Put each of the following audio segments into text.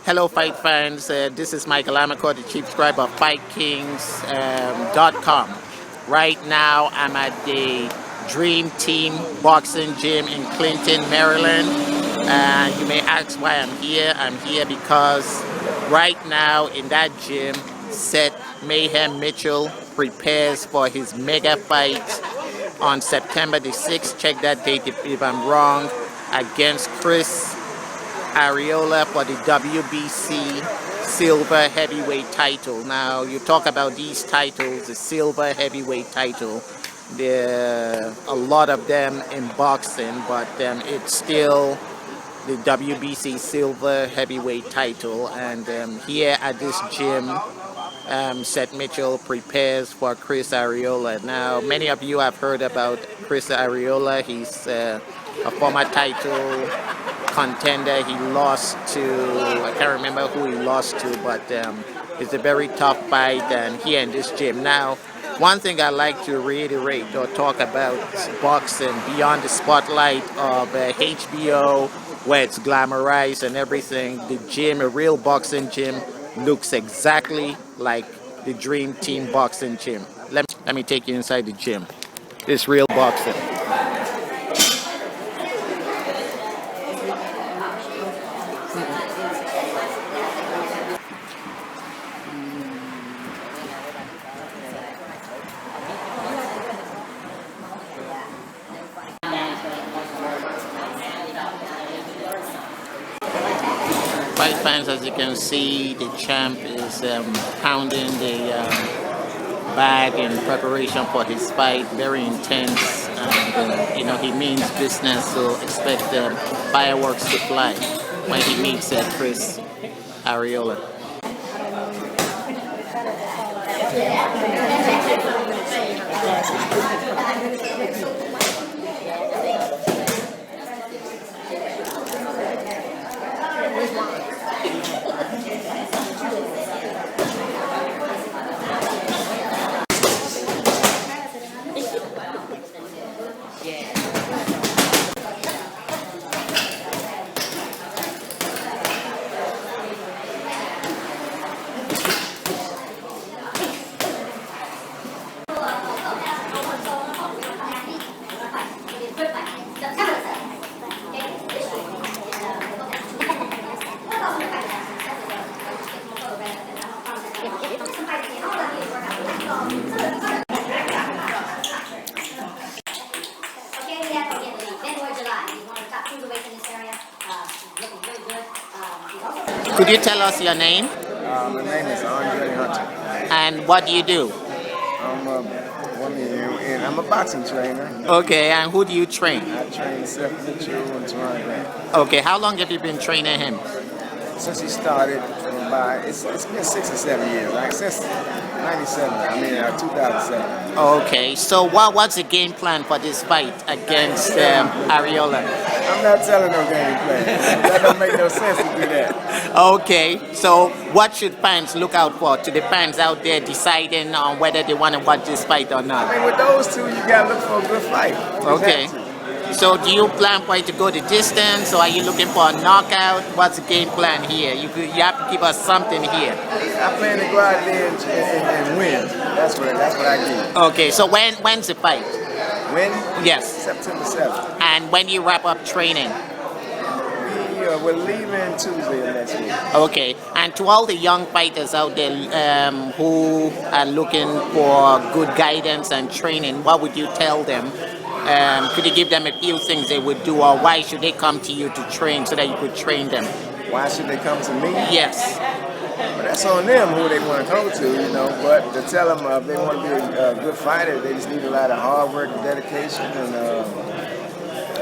Hello, fight fans. This is Michael Amaco, the chief scribe of FightKings.com. Right now, I'm at the Dream Team Boxing Gym in Clinton, Maryland. You may ask why I'm here. I'm here because right now in that gym, Seth Mayhem Mitchell prepares for his mega fight on September the 6th. Check that date if I'm wrong. Against Chris Arreola for the WBC silver heavyweight title. Now you talk about these titles, the silver heavyweight title, there are a lot of them in boxing, but it's still the WBC silver heavyweight title. And here at this gym, Seth Mitchell prepares for Chris Arreola. Now many of you have heard about Chris Arreola. He's a former title contender. He lost to, I can't remember who he lost to, but it's a very tough fight, and here in this gym. Now, one thing I like to reiterate or talk about boxing beyond the spotlight of HBO, where it's glamorized and everything, the gym, a real boxing gym, looks exactly like the Dream Team Boxing Gym. Let me take you inside the gym. It's real boxing. Fight fans, as you can see, the champ is pounding the bag in preparation for his fight. Very intense, and he means business, so expect fireworks to fly when he meets Chris Arreola. Could you tell us your name? My name is Andre Hunter. And what do you do? I'm a boxing trainer. Okay, and who do you train? I train Seth Mitchell and Toronto. Okay, how long have you been training him? Since he started, it's been 6 or 7 years, like since 2007. Okay, so what's the game plan for this fight against Arreola? I'm not telling no game plan. That don't make no sense to do that. Okay, so what should fans look out for, to the fans out there deciding on whether they want to watch this fight or not? I mean, with those two, you gotta look for a good fight. Okay. So do you plan for it to go the distance, or are you looking for a knockout? What's the game plan here? You have to give us something here. I plan to go out there and win. That's what I do. Okay, so when's the fight? When? Yes. September 7th. And when do you wrap up training? We're leaving Tuesday of next week. Okay, and to all the young fighters out there who are looking for good guidance and training, what would you tell them? Could you give them a few things they would do, or why should they come to you to train so that you could train them? Why should they come to me? Yes. Well, that's on them who they want to go to, but to tell them if they want to be a good fighter, they just need a lot of hard work and dedication and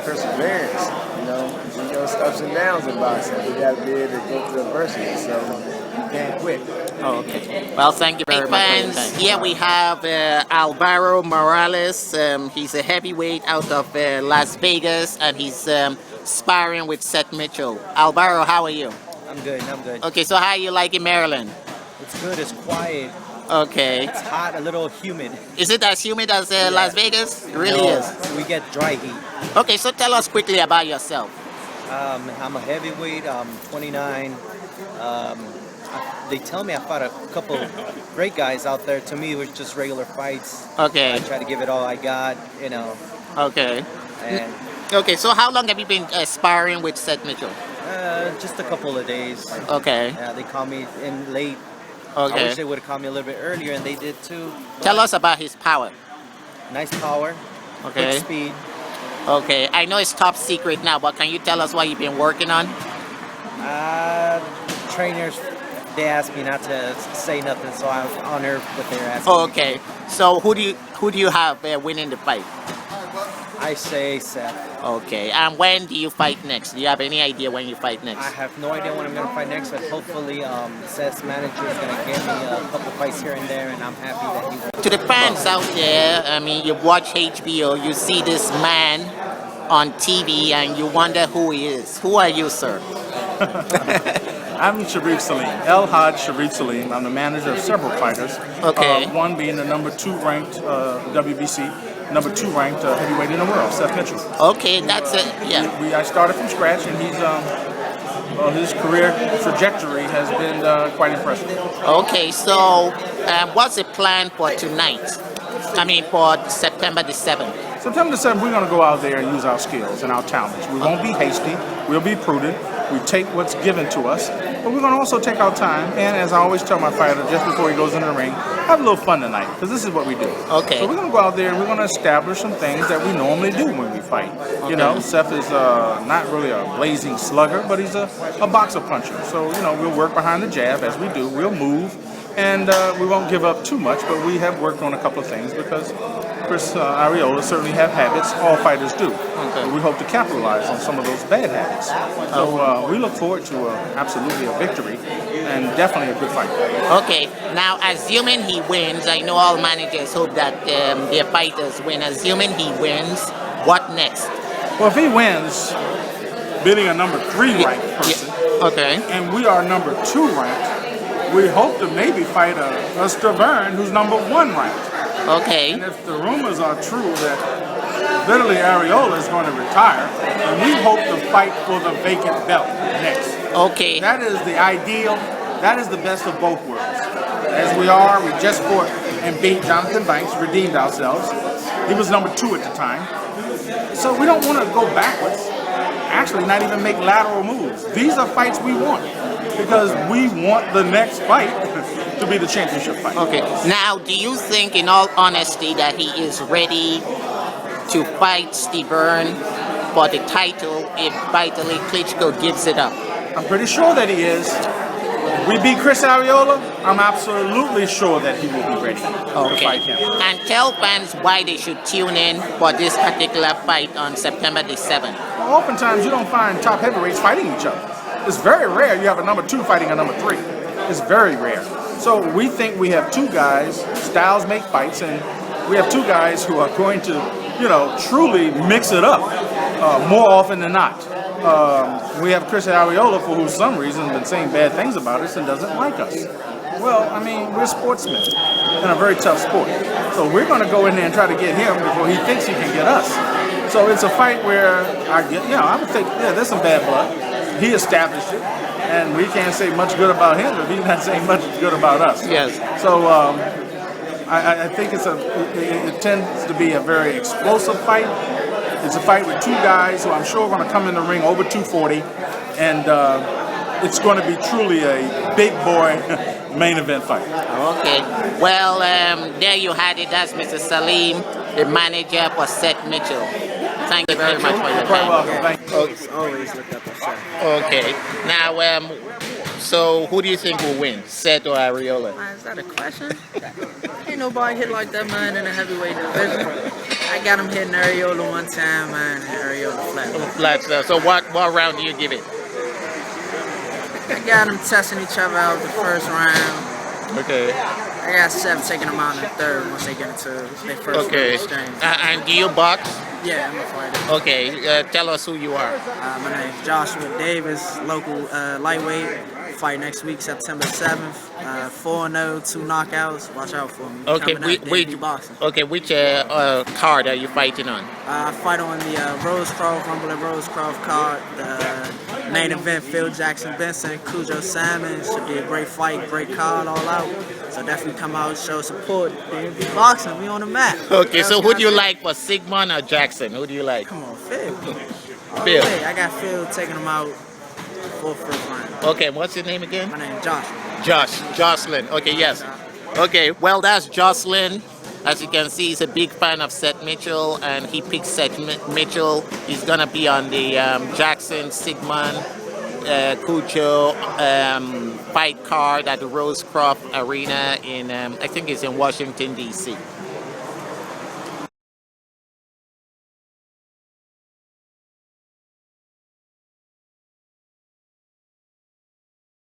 perseverance. There's ups and downs in boxing. You got to be able to go through adversity. So bandwidth. Oh, okay. Well, thank you very much for your time. Here we have Alaro Morales. He's a heavyweight out of Las Vegas, and he's sparring with Seth Mitchell. Alvaro, how are you? I'm good. I'm good. Okay, so how you like in Maryland? It's good. It's quiet. Okay. It's hot. A little humid. Is it as humid as Las Vegas? It really is. We get dry heat. Okay, so tell us quickly about yourself. I'm a heavyweight. I'm 29. They tell me I fought a couple great guys out there. To me, it was just regular fights. Okay. I try to give it all I got. You know. Okay. And Okay, so how long have you been sparring with Seth Mitchell? just a couple of days. Okay. Yeah, they called me in late. I Okay. wish they would have called me a little bit earlier, and they did too. Tell us about his power. Nice power. Okay. Quick speed. Okay, I know it's top secret now, but can you tell us what you've been working on? Trainers, they asked me not to say nothing, so I was honored what they were asking. Oh, okay. So who do you have winning the fight? I say Seth. Okay. And when do you fight next? Do you have any idea when you fight I next? have no idea when I'm going to fight next, but hopefully Seth's manager is going to give me a couple fights here and there, and I'm happy that he will. To the fans out there, I mean, you watch HBO, you see this man on TV, and you wonder who he is. Who are you, sir? I'm Sharif Salim, El Haj Sharif Salim. I'm the manager of several fighters. Okay. One being the number 2 ranked WBC, number 2 ranked heavyweight in the world, Seth Mitchell. Okay, that's it. Yeah. I started from scratch, and his career trajectory has been quite impressive. Okay, so what's the plan for tonight? I mean, for September the 7th. September the 7th, we're going to go out there and use our skills and our talents. We won't be hasty. We'll be prudent. We take what's given to us, but we're going to also take our time. And as I always tell my fighter, just before he goes into the ring, have a little fun tonight, because this is what we do. Okay. So we're going to go out there and we're going to establish some things that we normally do when we fight. Okay. You know, Seth is not really a blazing slugger, but he's a boxer puncher. So, you know, we'll work behind the jab as we do. We'll move. And we won't give up too much, but we have worked on a couple of things because Chris Arreola certainly have habits. All fighters do. Okay. We hope to capitalize on some of those bad habits. So we look forward to absolutely a victory and definitely a good fight. Okay, now assuming he wins, I know all managers hope that their fighters win. Assuming he wins, what next? Well, if he wins, beating a number 3 ranked person, Okay. and we are number 2 ranked, we hope to maybe fight a Stavern who's number 1 ranked. Okay. And if the rumors are true that literally Arreola is going to retire, then we hope to fight for the vacant belt next. Okay. That is the ideal, that is the best of both worlds. As we are, we just fought and beat Jonathan Banks, redeemed ourselves. He was number 2 at the time. So we don't want to go backwards, actually not even make lateral moves. These are fights we want, because we want the next fight to be the championship fight. Okay. Now, do you think, in all honesty, that he is ready to fight Steve Byrne for the title if Vitaly Klitschko gives it up? I'm pretty sure that he is. If we beat Chris Arreola, I'm absolutely sure that he will be ready to fight him. And tell fans why they should tune in for this particular fight on September the 7th. Well, oftentimes you don't find top heavyweights fighting each other. It's very rare you have a number 2 fighting a number 3. It's very rare. So we think we have 2 guys, styles make fights, and we have 2 guys who are going to, you know, truly mix it up more often than not. We have Chris Arreola, for who some reason has been saying bad things about us and doesn't like us. Well, I mean, we're sportsmen in a very tough sport. So we're going to go in there and try to get him before he thinks he can get us. So it's a fight where I would think, yeah, there's some bad blood. He established it, and we can't say much good about him if he's not saying much good about us. Yes. So I think it tends to be a very explosive fight. It's a fight with 2 guys who I'm sure are going to come in the ring over 240, and it's going to be truly a big boy main event fight. Okay. Well, there you had it. That's Mr. Salim, the manager for Seth Mitchell. Thank you very much for your You're quite time. welcome. Thank you. Always look up the show. Okay. Now, so who do you think will win, Seth or Arreola? Man, is that a question? Ain't nobody hit like that man in the heavyweight division. I got him hitting Arreola one time, man, and Arreola flat. Flat stuff. So what round do you give it? I got them testing each other out the first round. Okay. I got Seth taking them out in the third once they get into their first Okay. exchange. And do you box? Yeah, I'm a fighter. Okay. Tell us who you are. My name's Joshua Davis, local lightweight. Fight next week, September 7th. 4-0, 2 knockouts. Watch out for me. Okay. Coming up, debut boxing. Okay. Which card are you fighting on? I fight on the Rosecroft, Rumble at Rosecroft card. The main event, Phil Jackson Benson, Cujo Salmon. Should be a great fight, great card all out. So definitely come out, show support. Debut boxing, we on the map. Okay. So who do you like for Sigmund or Jackson? Who do you like? Come on, Phil. All Phil. the way. I got Phil taking him out for first round. Okay. What's your name again? My name's Josh. Jocelyn. Okay. Yes. Okay. Well, that's Jocelyn. As you can see, he's a big fan of Seth Mitchell, and he picked Seth Mitchell. He's gonna be on the Jackson Sigmund Cujo fight card at the Rosecroft Arena in I think it's in Washington D.C.